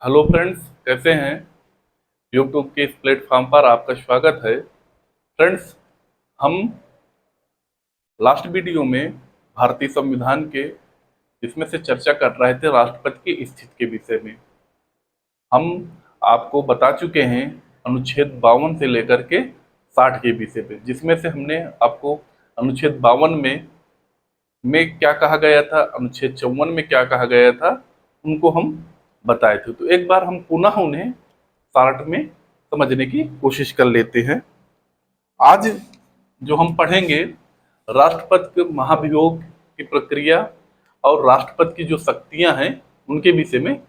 Hello friends, कैसे हैं। YouTube के इस प्लेटफॉर्म पर आपका स्वागत है। फ्रेंड्स, हम लास्ट वीडियो में भारतीय संविधान के इसमें से चर्चा कर रहे थे राष्ट्रपति की स्थिति के विषय में। हम आपको बता चुके हैं अनुच्छेद 52 से लेकर के 60 के विषय पे, जिसमें से हमने आपको अनुच्छेद 52 में क्या कहा गया था, अनुच्छेद 54 में क्या कहा गया था, उनको हम बताए थे। तो एक बार हम पुनः उन्हें शॉर्ट में समझने की कोशिश कर लेते हैं। आज जो हम पढ़ेंगे राष्ट्रपति के महाभियोग की प्रक्रिया और राष्ट्रपति की जो शक्तियां हैं उनके विषय में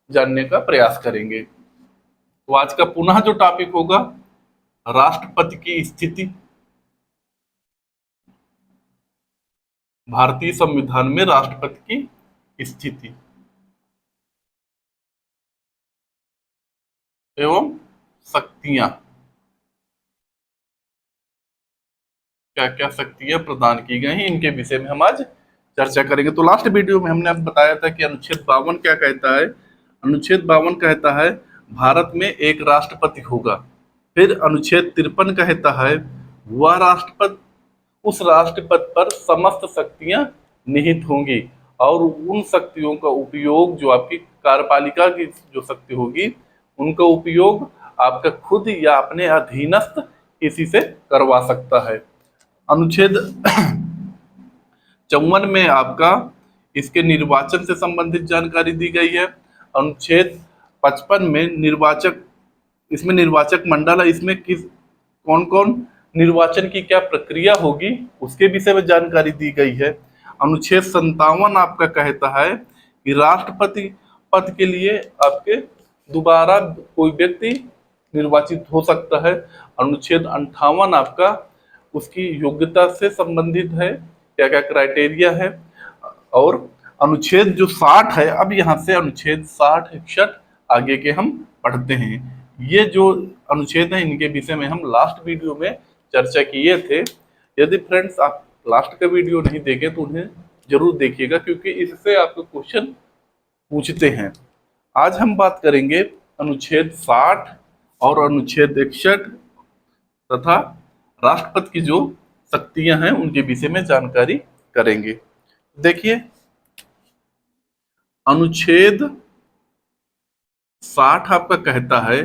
जानने का प्रयास करेंगे। तो आज का पुनः जो टॉपिक होगा राष्ट्रपति की स्थिति, भारतीय संविधान में राष्ट्रपति की स्थिति एवं शक्तियां, क्या क्या शक्तियां प्रदान की गई हैं, इनके विषय में हम आज चर्चा करेंगे। तो लास्ट वीडियो में हमने आपको बताया था कि अनुच्छेद 52 क्या कहता है। अनुच्छेद 52 कहता है भारत में एक राष्ट्रपति होगा। फिर अनुच्छेद 53 कहता है वह राष्ट्रपति, उस राष्ट्रपति पर समस्त शक्तियां निहित होंगी और उन शक्तियों का उपयोग, जो आपकी कार्यपालिका की जो शक्ति होगी, उनका उपयोग आपका खुद या अपने अधीनस्थ किसी से करवा सकता है। अनुच्छेद 54 में आपका इसके निर्वाचन से संबंधित जानकारी दी गई है। अनुच्छेद 55 में निर्वाचक, इसमें निर्वाचक मंडल है, इसमें किस कौन कौन निर्वाचन की क्या प्रक्रिया होगी उसके विषय में जानकारी दी गई है। अनुच्छेद 57 आपका कहता है कि राष्ट्रपति पद के लिए आपके दोबारा कोई व्यक्ति निर्वाचित हो सकता है। अनुच्छेद 58 आपका उसकी योग्यता से संबंधित है, क्या क्या क्राइटेरिया है। और अनुच्छेद जो 60 है, अब यहाँ से अनुच्छेद 60, 61 आगे के हम पढ़ते हैं। ये जो अनुच्छेद है इनके विषय में हम लास्ट वीडियो में चर्चा किए थे। यदि फ्रेंड्स आप लास्ट का वीडियो नहीं देखे तो उन्हें जरूर देखिएगा, क्योंकि इससे आपको क्वेश्चन पूछते हैं। आज हम बात करेंगे अनुच्छेद 60 और अनुच्छेद 61 तथा राष्ट्रपति की जो शक्तियां हैं उनके विषय में जानकारी करेंगे। देखिए, अनुच्छेद 60 आपका कहता है,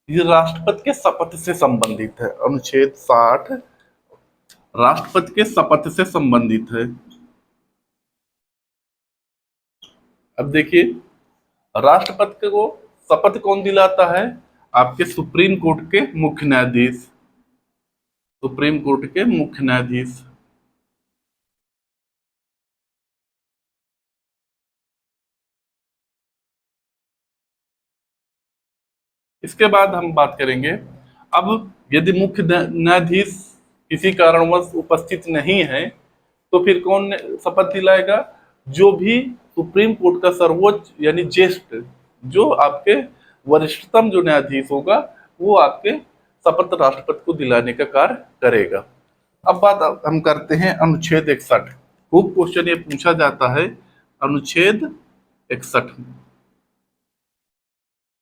ये राष्ट्रपति के शपथ से संबंधित है। अनुच्छेद 60 राष्ट्रपति के शपथ से संबंधित है। अब देखिए, राष्ट्रपति को शपथ कौन दिलाता है? आपके सुप्रीम कोर्ट के मुख्य न्यायाधीश, सुप्रीम कोर्ट के मुख्य न्यायाधीश। इसके बाद हम बात करेंगे, अब यदि मुख्य न्यायाधीश किसी कारणवश उपस्थित नहीं है तो फिर कौन शपथ दिलाएगा? जो भी सुप्रीम कोर्ट का सर्वोच्च यानी ज्येष्ठ, जो आपके वरिष्ठतम जो न्यायाधीश होगा, वो आपके शपथ राष्ट्रपति को दिलाने का कार्य करेगा। अब बात हम करते हैं अनुच्छेद 61। खूब क्वेश्चन ये पूछा जाता है अनुच्छेद 61।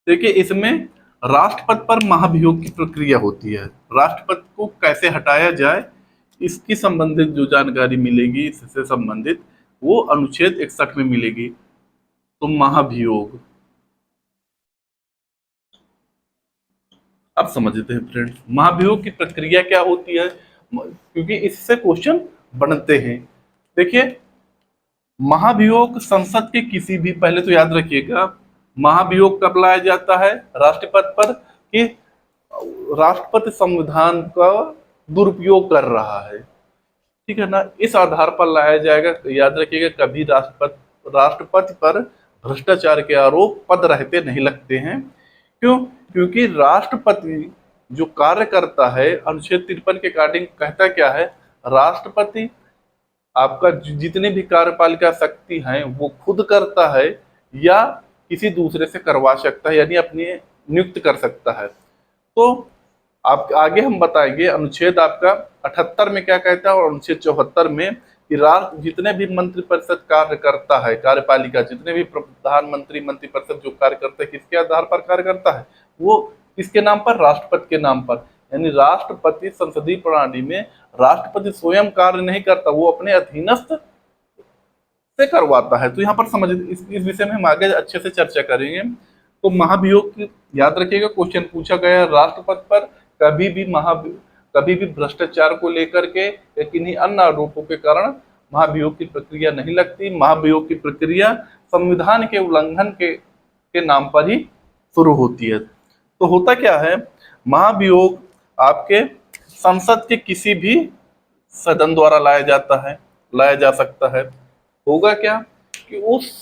देखिए, इसमें राष्ट्रपति पर महाभियोग की प्रक्रिया होती है। राष्ट्रपति को कैसे हटाया जाए इसकी संबंधित जो जानकारी मिलेगी, इससे संबंधित, वो अनुच्छेद 61 में मिलेगी। तो महाभियोग अब समझते हैं फ्रेंड्स, महाभियोग की प्रक्रिया क्या होती है, क्योंकि इससे क्वेश्चन बनते हैं। देखिए, महाभियोग संसद के किसी भी, पहले तो याद रखिएगा, महाभियोग कब लाया जाता है? राष्ट्रपति पर, कि राष्ट्रपति संविधान का दुरुपयोग कर रहा है, ठीक है ना, इस आधार पर लाया जाएगा। याद रखिएगा, कभी राष्ट्रपति पर भ्रष्टाचार के आरोप पद रहते नहीं लगते हैं। क्यों? क्योंकि राष्ट्रपति जो कार्य करता है, अनुच्छेद 53 के अकॉर्डिंग कहता क्या है, राष्ट्रपति आपका जितनी भी कार्यपालिका शक्ति है वो खुद करता है या किसी दूसरे से करवा सकता है, यानी अपनी नियुक्त कर सकता है। तो आप आगे हम बताएंगे अनुच्छेद आपका 78 में क्या कहता है और अनुच्छेद 74 में कि राष्ट्र जितने भी मंत्रिपरिषद कार्य करता है, कार्यपालिका जितने भी प्रधानमंत्री मंत्रिपरिषद जो कार्य करते हैं, किसके आधार पर कार्य करता है? वो किसके नाम पर? राष्ट्रपति के नाम पर। यानी राष्ट्रपति संसदीय प्रणाली में राष्ट्रपति स्वयं कार्य नहीं करता, वो अपने अधीनस्थ से करवाता है। तो यहाँ पर समझ, इस विषय में हम आगे अच्छे से चर्चा करेंगे। तो महाभियोग की याद रखिएगा, क्वेश्चन पूछा गया राष्ट्रपति पर कभी भी भ्रष्टाचार को लेकर के या किन्हीं अन्य आरोपों के कारण महाभियोग की प्रक्रिया नहीं लगती। महाभियोग की प्रक्रिया संविधान के उल्लंघन के नाम पर ही शुरू होती है। तो होता क्या है, महाभियोग आपके संसद के किसी भी सदन द्वारा लाया जा सकता है। होगा क्या कि उस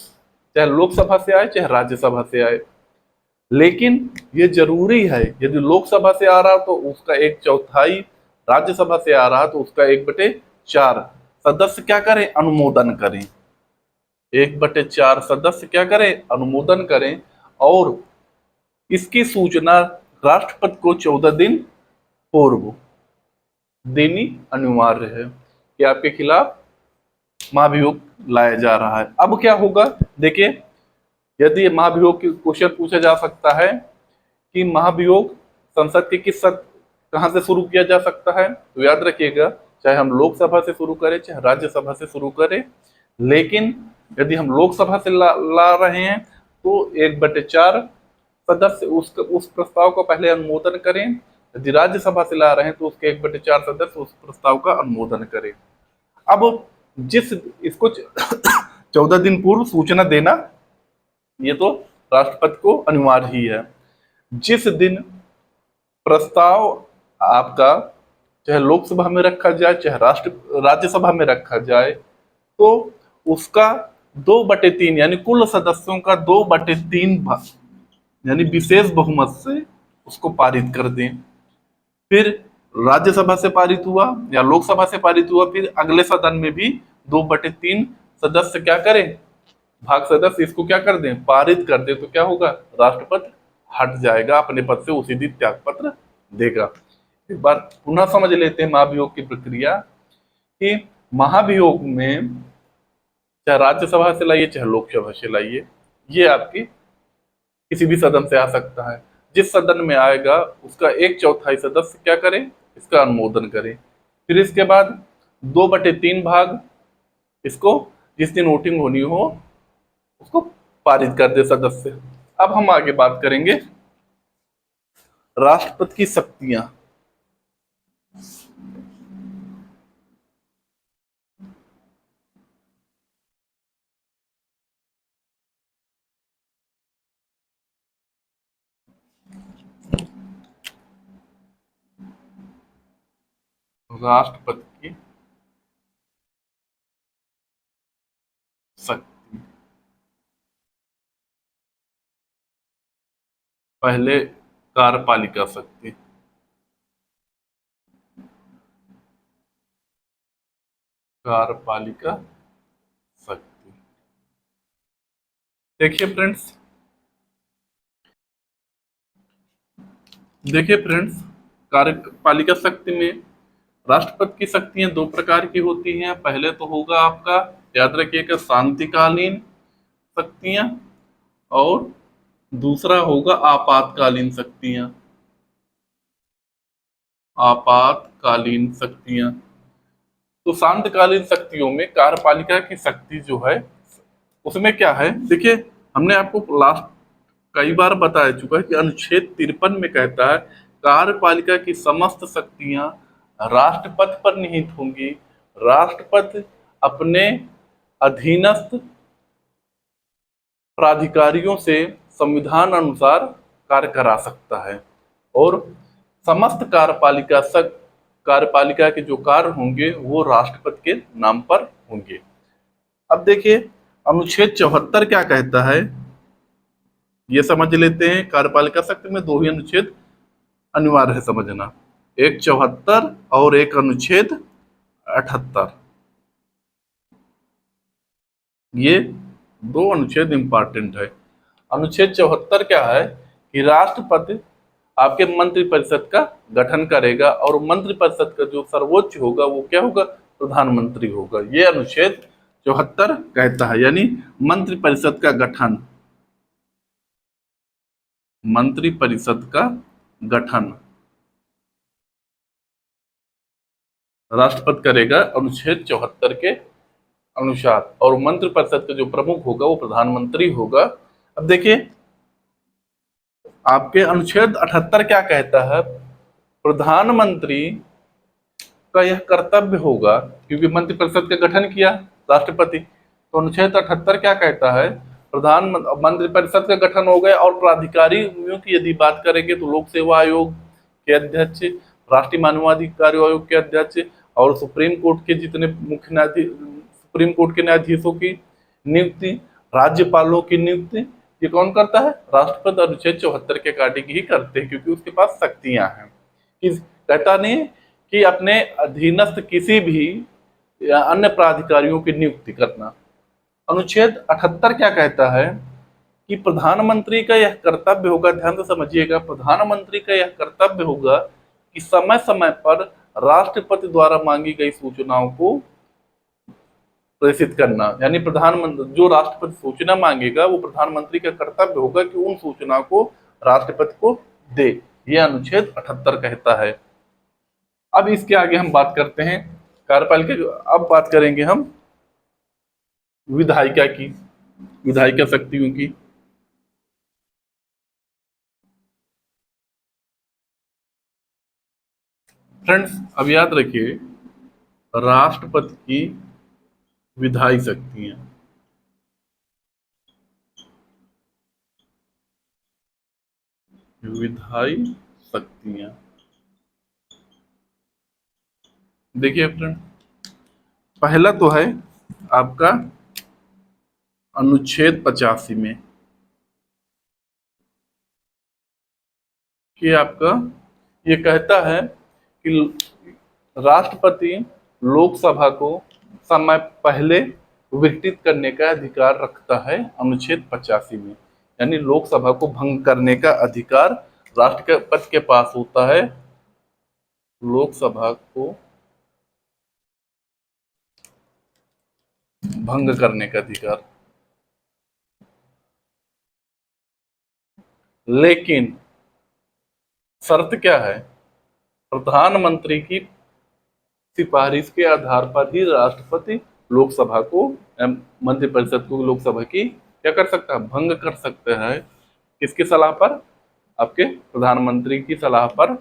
चाहे लोकसभा से आए चाहे राज्यसभा से आए, लेकिन ये जरूरी है, यदि लोकसभा से आ रहा तो उसका 1/4, राज्यसभा से आ रहा तो उसका 1/4 सदस्य क्या करें? अनुमोदन करें। 1/4 सदस्य क्या करें? अनुमोदन करें। और इसकी सूचना राष्ट्रपति को 14 दिन पूर्व देनी अनिवार्य है कि आपके खिलाफ महाभियोग लाया जा रहा है। अब क्या होगा, देखिए, यदि महाभियोग की क्वेश्चन पूछा जा सकता है कि महाभियोग संसद के कहां से शुरू किया जा सकता है, तो याद रखिएगा, चाहे हम लोकसभा से शुरू करें चाहे राज्यसभा से शुरू करें, लेकिन यदि हम लोकसभा से ला रहे हैं तो 1/4 सदस्य उस प्रस्ताव का पहले अनुमोदन करें। यदि राज्यसभा से ला रहे हैं तो उसके 1/4 सदस्य उस प्रस्ताव का अनुमोदन करें। अब इसको 14 दिन पूर्व सूचना देना, ये तो राष्ट्रपति को अनिवार्य ही है। जिस दिन प्रस्ताव आपका चाहे लोकसभा में रखा जाए चाहे राज्यसभा में रखा जाए, तो उसका 2/3 यानी कुल सदस्यों का 2/3 यानी विशेष बहुमत से उसको पारित कर दें। फिर राज्यसभा से पारित हुआ या लोकसभा से पारित हुआ, फिर अगले सदन में भी 2/3 सदस्य क्या करें? भाग सदस्य इसको क्या कर दें? पारित कर दे। तो क्या होगा? राष्ट्रपति हट जाएगा अपने पद से, उसी दिन त्याग पत्र देगा। एक बार पुनः समझ लेते हैं महाभियोग की प्रक्रिया कि महाभियोग में चाहे राज्यसभा से लाइए चाहे लोकसभा से लाइए, ये आपकी किसी भी सदन से आ सकता है। जिस सदन में आएगा उसका 1/4 सदस्य क्या करें? इसका अनुमोदन करें। फिर इसके बाद 2/3 भाग इसको जिस दिन वोटिंग होनी हो उसको पारित कर दे सदस्य। अब हम आगे बात करेंगे राष्ट्रपति की शक्तियां। राष्ट्रपति की शक्ति, पहले कार्यपालिका शक्ति, कार्यपालिका शक्ति। देखिए फ्रेंड्स, कार्यपालिका शक्ति में राष्ट्रपति की शक्तियां 2 प्रकार की होती हैं। पहले तो होगा आपका, याद रखिएगा, शांतिकालीन शक्तियां, और दूसरा होगा आपातकालीन शक्तियां। आपातकालीन शक्तियां। तो शांतकालीन शक्तियों में कार्यपालिका की शक्ति जो है उसमें क्या है, देखिए, हमने आपको लास्ट कई बार बता चुका है कि अनुच्छेद 53 में कहता है कार्यपालिका की समस्त शक्तियां राष्ट्रपति पर निहित होंगी। राष्ट्रपति अपने अधीनस्थ प्राधिकारियों से संविधान अनुसार कार्य करा सकता है, और समस्त कार्यपालिका के जो कार्य होंगे वो राष्ट्रपति के नाम पर होंगे। अब देखिए, अनुच्छेद 74 क्या कहता है, ये समझ लेते हैं। कार्यपालिका शक्ति में 2 ही अनुच्छेद अनिवार्य है समझना, एक 74 और एक अनुच्छेद 78। ये 2 अनुच्छेद इंपॉर्टेंट है। अनुच्छेद 74 क्या है कि राष्ट्रपति आपके मंत्रिपरिषद का गठन करेगा, और मंत्रिपरिषद का जो सर्वोच्च होगा वो क्या होगा? प्रधानमंत्री होगा। ये अनुच्छेद 74 कहता है, यानी मंत्रिपरिषद का गठन, मंत्रिपरिषद का गठन राष्ट्रपति करेगा अनुच्छेद 74 के अनुसार, और मंत्रिपरिषद का जो प्रमुख होगा वो प्रधानमंत्री होगा। अब देखिए आपके अनुच्छेद 78 क्या कहता है, प्रधानमंत्री का यह कर्तव्य होगा, क्योंकि मंत्रिपरिषद का गठन किया राष्ट्रपति, तो अनुच्छेद 78 क्या कहता है, प्रधान मंत्रिपरिषद का गठन हो गया, और प्राधिकारियों की यदि बात करेंगे तो लोक सेवा आयोग के अध्यक्ष, राष्ट्रीय मानवाधिकार आयोग के अध्यक्ष, और सुप्रीम कोर्ट के जितने मुख्य न्यायाधीश, सुप्रीम कोर्ट के न्यायाधीशों की नियुक्ति, राज्यपालों की नियुक्ति, ये कौन करता है, राष्ट्रपति अनुच्छेद 74 के अकॉर्डिंग ही करते हैं, क्योंकि उसके पास शक्तियां हैं। कहता नहीं कि अपने अधीनस्थ किसी भी या अन्य प्राधिकारियों की नियुक्ति करना। अनुच्छेद 78 क्या कहता है कि प्रधानमंत्री का यह कर्तव्य होगा, ध्यान से समझिएगा, प्रधानमंत्री का यह कर्तव्य होगा कि समय समय पर राष्ट्रपति द्वारा मांगी गई सूचनाओं को प्रेषित करना, यानी प्रधानमंत्री जो राष्ट्रपति सूचना मांगेगा वो प्रधानमंत्री का कर्तव्य होगा कि उन सूचना को राष्ट्रपति को दे। यह अनुच्छेद 78 कहता है। अब इसके आगे हम बात करते हैं कार्यपालिका, अब बात करेंगे हम विधायिका की, विधायिका शक्तियों की। फ्रेंड्स अब याद रखिए, राष्ट्रपति की विधायी शक्तियां, विधायी शक्तियां, देखिए फ्रेंड, पहला तो है आपका अनुच्छेद 85 में कि आपका ये कहता है कि राष्ट्रपति लोकसभा को समय पहले विघटित करने का अधिकार रखता है, अनुच्छेद 85 में, यानी लोकसभा को भंग करने का अधिकार राष्ट्रपति के पास होता है, लोकसभा को भंग करने का अधिकार। लेकिन शर्त क्या है, प्रधानमंत्री की सिफारिश के आधार पर ही राष्ट्रपति लोकसभा को, मंत्रिपरिषद को लोकसभा की क्या कर सकता है, भंग कर सकते हैं। किसकी सलाह पर, आपके प्रधानमंत्री की सलाह पर,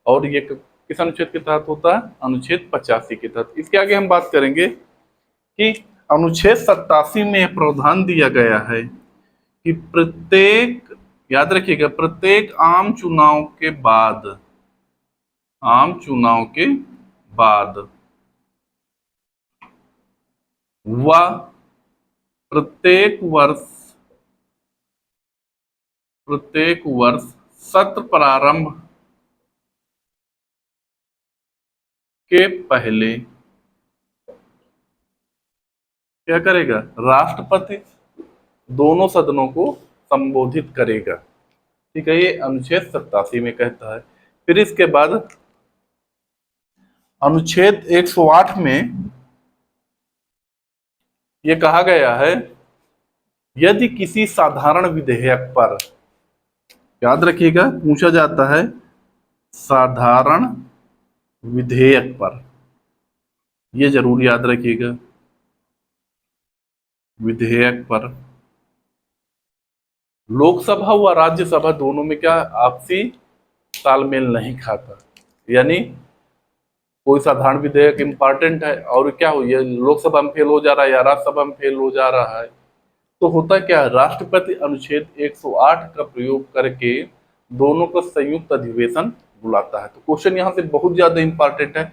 और ये किस अनुच्छेद के तहत होता है, अनुच्छेद 85 के तहत। इसके आगे हम बात करेंगे कि अनुच्छेद 87 में प्रावधान दिया गया है कि प्रत्येक, याद रखिएगा, प्रत्येक आम चुनाव के बाद, आम चुनाव के बाद व प्रत्येक वर्ष सत्र प्रारंभ के पहले क्या करेगा, राष्ट्रपति दोनों सदनों को संबोधित करेगा। ठीक है, ये अनुच्छेद 87 में कहता है। फिर इसके बाद अनुच्छेद 108 में यह कहा गया है, यदि किसी साधारण विधेयक पर, याद रखिएगा पूछा जाता है, साधारण विधेयक पर, यह जरूर याद रखिएगा, विधेयक पर लोकसभा व राज्यसभा दोनों में क्या आपसी तालमेल नहीं खाता, यानी कोई साधारण विधेयक इंपॉर्टेंट है और क्या हो, ये लोकसभा में फेल हो जा रहा है या राज्यसभा में फेल हो जा रहा है, तो होता क्या है, राष्ट्रपति अनुच्छेद 108 का प्रयोग करके दोनों का संयुक्त अधिवेशन बुलाता है। तो क्वेश्चन यहाँ से बहुत ज्यादा इंपॉर्टेंट है,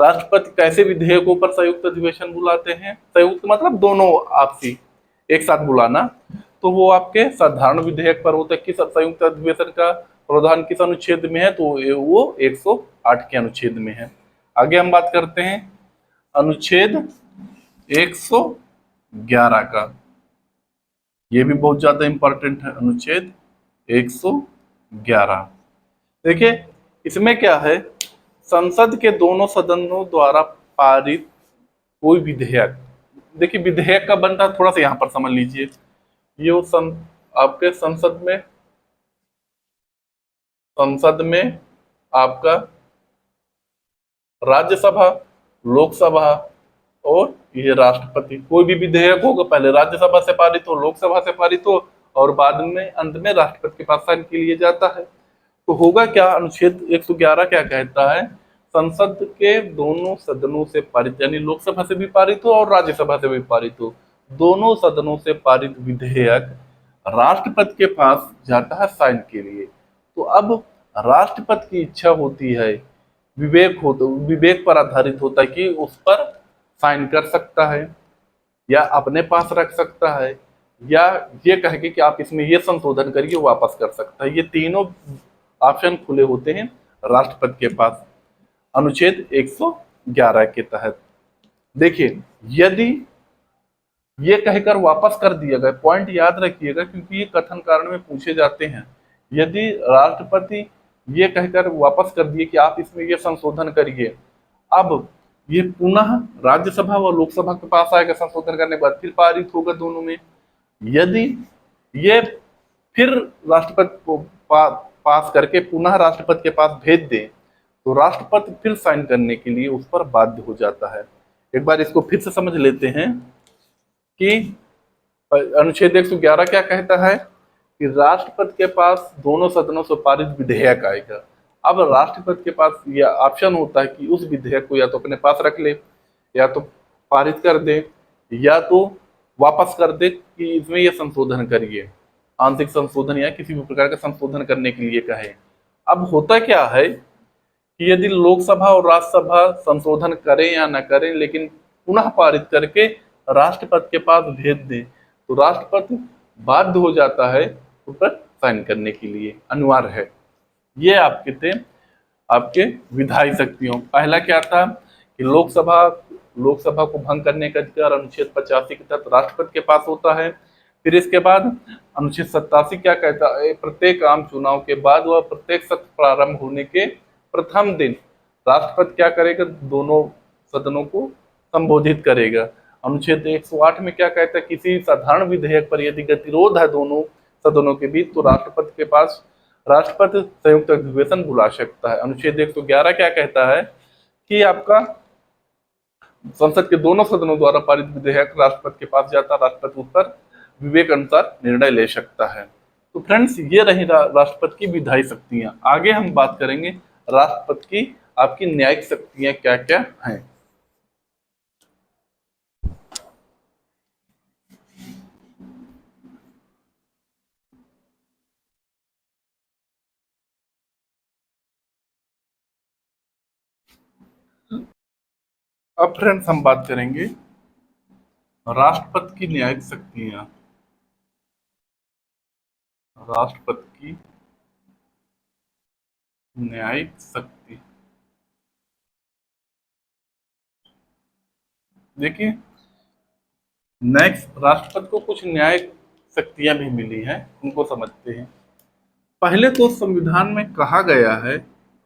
राष्ट्रपति कैसे विधेयकों पर संयुक्त अधिवेशन बुलाते हैं, संयुक्त मतलब दोनों आपसी एक साथ बुलाना, तो वो आपके साधारण विधेयक पर होता है। किस संयुक्त अधिवेशन का प्रावधान किस अनुच्छेद में है, तो वो 108 के अनुच्छेद में है। आगे हम बात करते हैं अनुच्छेद 111 का, ये भी बहुत ज्यादा इंपॉर्टेंट है, अनुच्छेद 111। देखिए इसमें क्या है, संसद के दोनों सदनों द्वारा पारित कोई विधेयक, देखिए विधेयक का बनता है, थोड़ा सा यहाँ पर समझ लीजिए, ये वो आपके संसद में आपका राज्यसभा, लोकसभा और ये राष्ट्रपति, कोई भी विधेयक होगा पहले राज्यसभा से पारित हो, लोकसभा से पारित हो और बाद में अंत में राष्ट्रपति के पास साइन के लिए जाता है। तो होगा क्या, अनुच्छेद 111 क्या कहता है, संसद के दोनों सदनों से पारित, यानी लोकसभा से भी पारित हो और राज्यसभा से भी पारित हो, दोनों सदनों से पारित विधेयक राष्ट्रपति के पास जाता है साइन के लिए। तो अब राष्ट्रपति की इच्छा होती है, विवेक पर आधारित होता है कि उस पर साइन कर सकता है या अपने पास रख सकता है, या ये कह के कि आप इसमें ये संशोधन करिए वापस कर सकता है। ये तीनों ऑप्शन खुले होते हैं राष्ट्रपति के पास अनुच्छेद 111 के तहत। देखिए यदि ये कहकर वापस कर दिया गया, पॉइंट याद रखिएगा क्योंकि ये कथन कारण में पूछे जाते हैं, यदि राष्ट्रपति ये कहकर वापस कर दिए कि आप इसमें ये संशोधन करिए, अब ये पुनः राज्यसभा व लोकसभा के पास आएगा, संशोधन करने के बाद फिर पारित होगा दोनों में। यदि ये फिर राष्ट्रपति को पास करके पुनः राष्ट्रपति के पास भेज दे तो राष्ट्रपति फिर साइन करने के लिए उस पर बाध्य हो जाता है। एक बार इसको फिर से समझ लेते हैं कि अनुच्छेद 111 क्या कहता है कि राष्ट्रपति के पास दोनों सदनों से पारित विधेयक आएगा। अब राष्ट्रपति के पास यह ऑप्शन होता है कि उस विधेयक को या तो अपने पास रख ले, या तो पारित कर दे, या तो वापस कर दे कि इसमें यह संशोधन करिए, आंशिक संशोधन या किसी भी प्रकार का संशोधन करने के लिए कहे। अब होता क्या है कि यदि लोकसभा और राज्यसभा संशोधन करें या न करें, लेकिन पुनः पारित करके राष्ट्रपति के पास भेज दें तो राष्ट्रपति बाध्य हो जाता है उस पर साइन करने के लिए, अनिवार्य है। ये आपके थे आपके विधायी शक्तियों। पहला क्या था कि लोकसभा को भंग करने का अधिकार अनुच्छेद 85 के तहत राष्ट्रपति के पास होता है। फिर इसके बाद अनुच्छेद 87 क्या कहता है, प्रत्येक आम चुनाव के बाद व प्रत्येक सत्र प्रारंभ होने के प्रथम दिन राष्ट्रपति क्या करेगा, दोनों सदनों को संबोधित करेगा। अनुच्छेद 108 में क्या कहता है, किसी साधारण विधेयक पर यदि गतिरोध है दोनों सदनों के बीच तो राष्ट्रपति संयुक्त अधिवेशन बुला सकता है। अनुच्छेद 111 क्या कहता है कि आपका संसद के दोनों सदनों द्वारा पारित विधेयक राष्ट्रपति के पास जाता, राष्ट्रपति उस पर विवेक अनुसार निर्णय ले सकता है। तो फ्रेंड्स ये रही राष्ट्रपति की विधायी शक्तियां। आगे हम बात करेंगे राष्ट्रपति की आपकी न्यायिक शक्तियां क्या क्या हैं। अब फ्रेंड्स हम बात करेंगे राष्ट्रपति की न्यायिक शक्तियां। राष्ट्रपति की न्यायिक शक्ति, देखिए नेक्स्ट राष्ट्रपति को कुछ न्यायिक शक्तियां भी मिली हैं, उनको समझते हैं। पहले तो संविधान में कहा गया है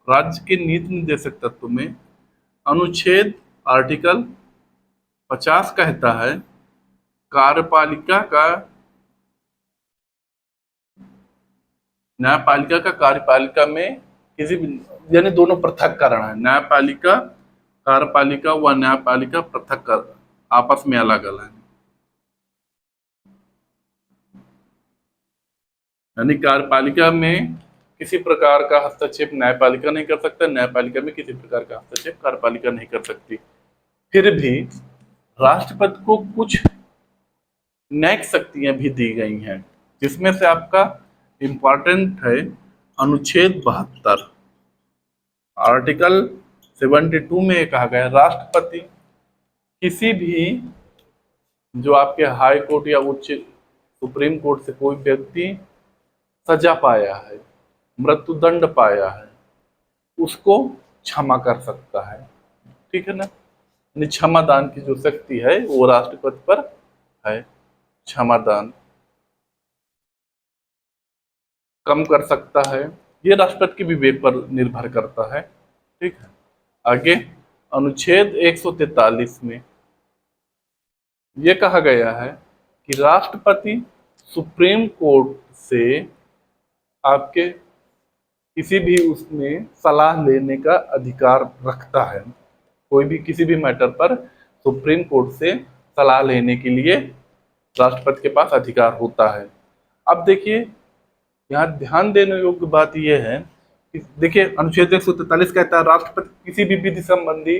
राज्य के नीति निर्देशक तत्व में अनुच्छेद आर्टिकल 50 कहता है न्यायपालिका का कार्यपालिका में किसी भी, यानी दोनों पृथककरण है, न्यायपालिका कार्यपालिका व न्यायपालिका पृथक आपस में अलग अलग है। यानी कार्यपालिका में किसी प्रकार का हस्तक्षेप न्यायपालिका नहीं कर सकता, न्यायपालिका में किसी प्रकार का हस्तक्षेप कार्यपालिका नहीं कर सकती। फिर भी राष्ट्रपति को कुछ न्यायिक शक्तियां भी दी गई हैं, जिसमें से आपका इंपॉर्टेंट है अनुच्छेद 72 आर्टिकल 72 में कहा गया राष्ट्रपति किसी भी जो आपके हाई कोर्ट या उच्च सुप्रीम कोर्ट से कोई व्यक्ति सजा पाया है, मृत्युदंड पाया है, उसको क्षमा कर सकता है। ठीक है ना, क्षमा दान की जो शक्ति है वो राष्ट्रपति पर है। क्षमा दान कम कर सकता है, ये राष्ट्रपति के विवेक पर निर्भर करता है। ठीक है, आगे अनुच्छेद 143 में ये कहा गया है कि राष्ट्रपति सुप्रीम कोर्ट से आपके किसी भी उसमें सलाह लेने का अधिकार रखता है। कोई भी किसी भी मैटर पर सुप्रीम कोर्ट से सलाह लेने के लिए राष्ट्रपति के पास अधिकार होता है। अब देखिए, यहाँ ध्यान देने योग्य बात यह है कि देखिए अनुच्छेद 143 कहता है राष्ट्रपति किसी भी विधि संबंधी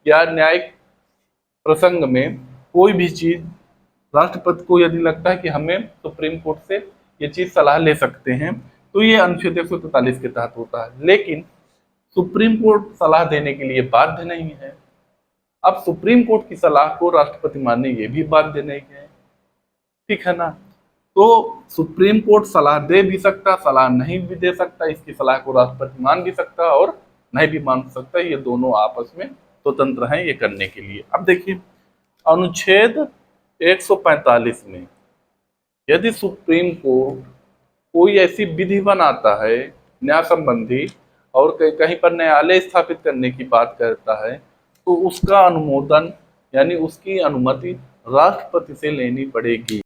या न्यायिक प्रसंग में कोई भी चीज, राष्ट्रपति को यदि लगता है कि हमें सुप्रीम कोर्ट से ये चीज सलाह ले सकते हैं, तो ये अनुच्छेद 143 के तहत होता है। लेकिन सुप्रीम कोर्ट सलाह देने के लिए बाध्य नहीं है। अब सुप्रीम कोर्ट की सलाह को राष्ट्रपति मानने ये भी बाध्य नहीं है, ठीक है ना। तो सुप्रीम कोर्ट सलाह दे भी सकता, सलाह नहीं भी दे सकता, इसकी सलाह को राष्ट्रपति मान भी सकता और नहीं भी मान सकता। ये दोनों आपस में स्वतंत्र हैं ये करने के लिए। अब देखिए अनुच्छेद 145 में यदि सुप्रीम कोर्ट कोई ऐसी विधि बनाता है न्याय संबंधी और कहीं पर न्यायालय स्थापित करने की बात करता है, तो उसका अनुमोदन यानी उसकी अनुमति राष्ट्रपति से लेनी पड़ेगी।